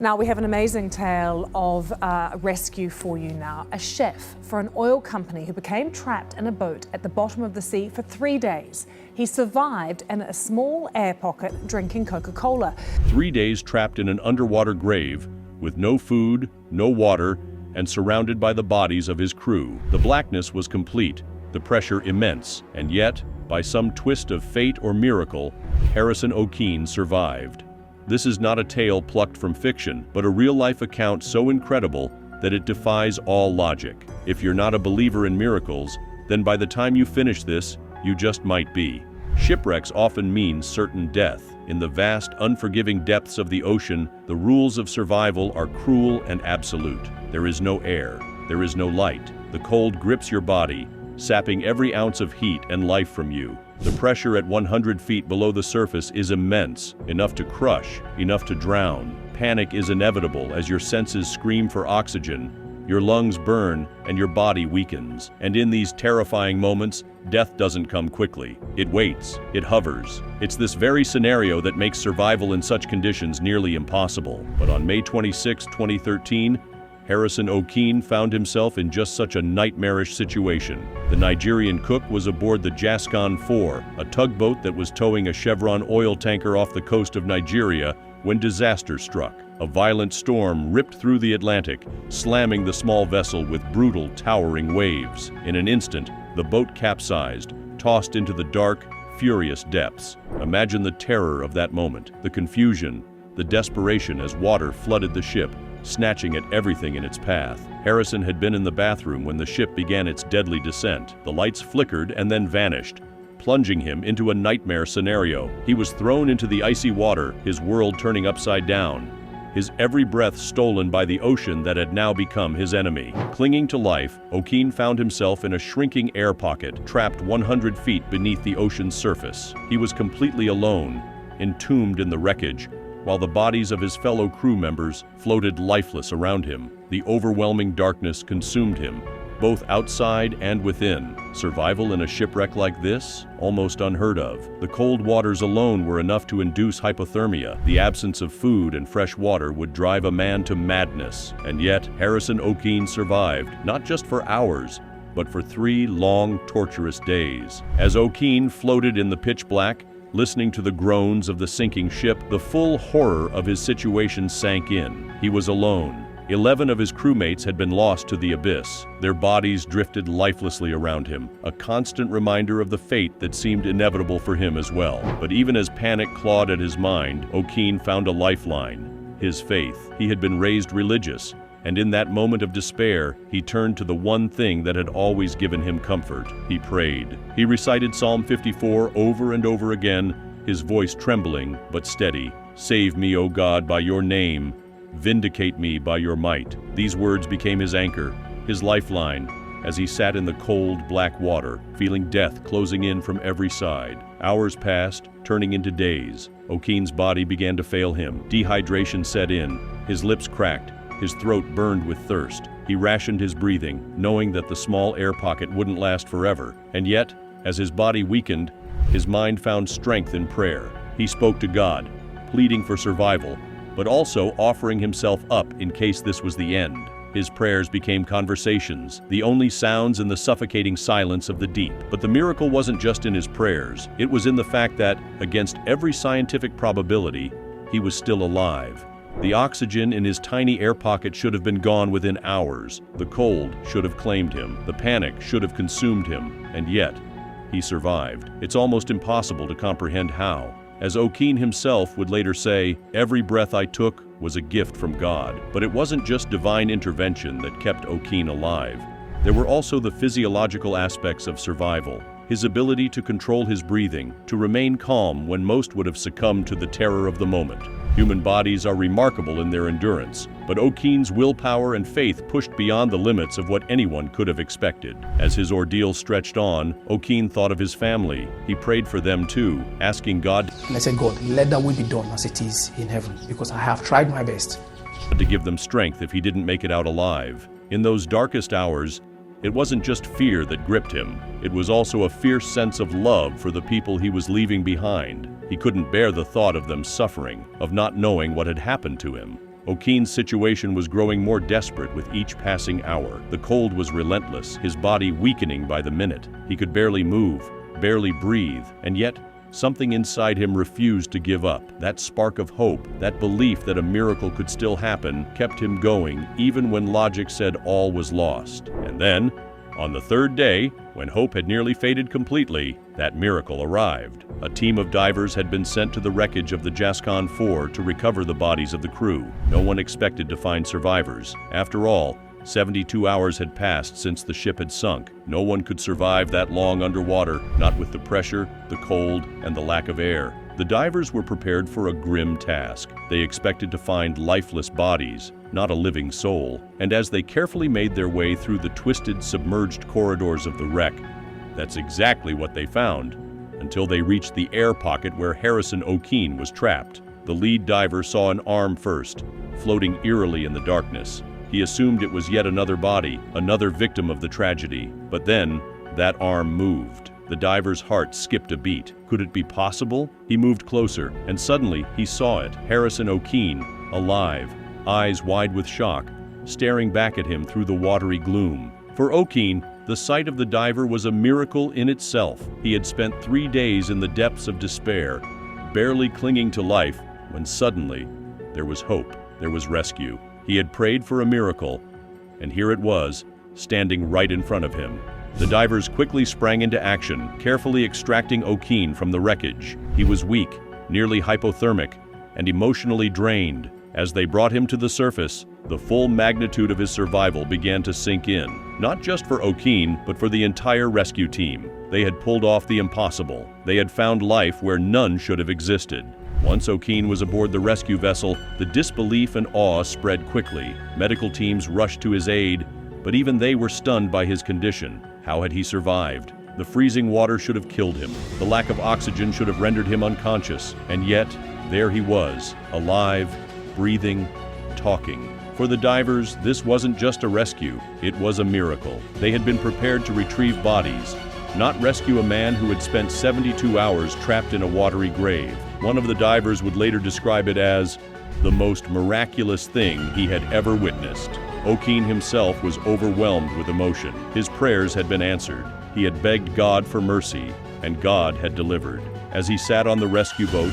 Now we have an amazing tale of rescue for you now. A chef for an oil company who became trapped in a boat at the bottom of the sea for 3 days. He survived in a small air pocket drinking Coca-Cola. 3 days trapped in an underwater grave with no food, no water, and surrounded by the bodies of his crew. The blackness was complete, the pressure immense, and yet, by some twist of fate or miracle, Harrison Okene survived. This is not a tale plucked from fiction, but a real-life account so incredible that it defies all logic. If you're not a believer in miracles, then by the time you finish this, you just might be. Shipwrecks often mean certain death. In the vast, unforgiving depths of the ocean, the rules of survival are cruel and absolute. There is no air, there is no light. The cold grips your body, sapping every ounce of heat and life from you. The pressure at 100 feet below the surface is immense, enough to crush, enough to drown. Panic is inevitable as your senses scream for oxygen, your lungs burn, and your body weakens. And in these terrifying moments, death doesn't come quickly. It waits, it hovers. It's this very scenario that makes survival in such conditions nearly impossible. But on May 26, 2013, Harrison Okene found himself in just such a nightmarish situation. The Nigerian cook was aboard the Jascon 4, a tugboat that was towing a Chevron oil tanker off the coast of Nigeria when disaster struck. A violent storm ripped through the Atlantic, slamming the small vessel with brutal, towering waves. In an instant, the boat capsized, tossed into the dark, furious depths. Imagine the terror of that moment, the confusion, the desperation as water flooded the ship, snatching at everything in its path. Harrison had been in the bathroom when the ship began its deadly descent. The lights flickered and then vanished, plunging him into a nightmare scenario. He was thrown into the icy water, his world turning upside down, his every breath stolen by the ocean that had now become his enemy. Clinging to life, Okene found himself in a shrinking air pocket, trapped 100 feet beneath the ocean's surface. He was completely alone, entombed in the wreckage, while the bodies of his fellow crew members floated lifeless around him. The overwhelming darkness consumed him, both outside and within. Survival in a shipwreck like this? Almost unheard of. The cold waters alone were enough to induce hypothermia. The absence of food and fresh water would drive a man to madness. And yet, Harrison Okene survived, not just for hours, but for 3 long, torturous days. As Okene floated in the pitch black, listening to the groans of the sinking ship, the full horror of his situation sank in. He was alone. 11 of his crewmates had been lost to the abyss. Their bodies drifted lifelessly around him, a constant reminder of the fate that seemed inevitable for him as well. But even as panic clawed at his mind, Okene found a lifeline: his faith. He had been raised religious, and in that moment of despair, he turned to the one thing that had always given him comfort. He prayed. He recited Psalm 54 over and over again, his voice trembling but steady. "Save me, O God, by your name. Vindicate me by your might." These words became his anchor, his lifeline, as he sat in the cold, black water, feeling death closing in from every side. Hours passed, turning into days. Okene's body began to fail him. Dehydration set in. His lips cracked. His throat burned with thirst. He rationed his breathing, knowing that the small air pocket wouldn't last forever. And yet, as his body weakened, his mind found strength in prayer. He spoke to God, pleading for survival, but also offering himself up in case this was the end. His prayers became conversations, the only sounds in the suffocating silence of the deep. But the miracle wasn't just in his prayers. It was in the fact that, against every scientific probability, he was still alive. The oxygen in his tiny air pocket should have been gone within hours. The cold should have claimed him. The panic should have consumed him. And yet, he survived. It's almost impossible to comprehend how. As Okene himself would later say, "Every breath I took was a gift from God." But it wasn't just divine intervention that kept Okene alive. There were also the physiological aspects of survival. His ability to control his breathing, to remain calm when most would have succumbed to the terror of the moment. Human bodies are remarkable in their endurance, but Okene's willpower and faith pushed beyond the limits of what anyone could have expected. As his ordeal stretched on, Okene thought of his family. He prayed for them too, asking God and I said, "God, let that will be done as it is in heaven, because I have tried my best," to give them strength if he didn't make it out alive. In those darkest hours, it wasn't just fear that gripped him. It was also a fierce sense of love for the people he was leaving behind. He couldn't bear the thought of them suffering, of not knowing what had happened to him. Okene's situation was growing more desperate with each passing hour. The cold was relentless, his body weakening by the minute. He could barely move, barely breathe, and yet something inside him refused to give up. That spark of hope, that belief that a miracle could still happen, kept him going even when logic said all was lost. And then, on the third day, when hope had nearly faded completely, that miracle arrived. A team of divers had been sent to the wreckage of the Jascon 4 to recover the bodies of the crew. No one expected to find survivors. After all, 72 hours had passed since the ship had sunk. No one could survive that long underwater, not with the pressure, the cold, and the lack of air. The divers were prepared for a grim task. They expected to find lifeless bodies, not a living soul. And as they carefully made their way through the twisted, submerged corridors of the wreck, that's exactly what they found, until they reached the air pocket where Harrison Okene was trapped. The lead diver saw an arm first, floating eerily in the darkness. He assumed it was yet another body, another victim of the tragedy. But then, that arm moved. The diver's heart skipped a beat. Could it be possible? He moved closer, and suddenly he saw it. Harrison Okene, alive, eyes wide with shock, staring back at him through the watery gloom. For Okene, the sight of the diver was a miracle in itself. He had spent 3 days in the depths of despair, barely clinging to life, when suddenly there was hope, there was rescue. He had prayed for a miracle, and here it was, standing right in front of him. The divers quickly sprang into action, carefully extracting Okene from the wreckage. He was weak, nearly hypothermic, and emotionally drained. As they brought him to the surface, the full magnitude of his survival began to sink in. Not just for Okene, but for the entire rescue team. They had pulled off the impossible. They had found life where none should have existed. Once Okene was aboard the rescue vessel, the disbelief and awe spread quickly. Medical teams rushed to his aid, but even they were stunned by his condition. How had he survived? The freezing water should have killed him. The lack of oxygen should have rendered him unconscious. And yet, there he was, alive, breathing, talking. For the divers, this wasn't just a rescue, it was a miracle. They had been prepared to retrieve bodies, not rescue a man who had spent 72 hours trapped in a watery grave. One of the divers would later describe it as the most miraculous thing he had ever witnessed. Okene himself was overwhelmed with emotion. His prayers had been answered. He had begged God for mercy, and God had delivered. As he sat on the rescue boat,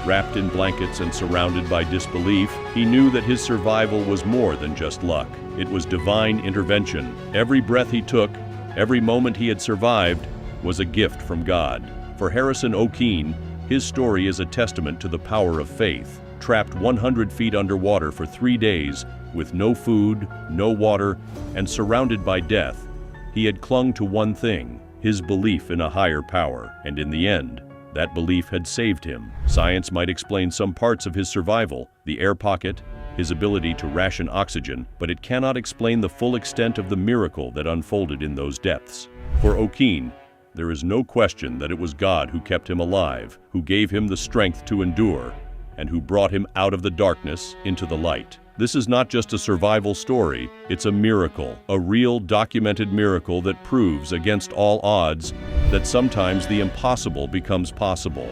wrapped in blankets and surrounded by disbelief, he knew that his survival was more than just luck. It was divine intervention. Every breath he took, every moment he had survived, was a gift from God. For Harrison Okene, his story is a testament to the power of faith. Trapped 100 feet underwater for 3 days, with no food, no water, and surrounded by death, he had clung to one thing, his belief in a higher power. And in the end, that belief had saved him. Science might explain some parts of his survival, the air pocket, his ability to ration oxygen, but it cannot explain the full extent of the miracle that unfolded in those depths. For Okene, there is no question that it was God who kept him alive, who gave him the strength to endure, and who brought him out of the darkness into the light. This is not just a survival story, it's a miracle, a real documented miracle that proves against all odds that sometimes the impossible becomes possible.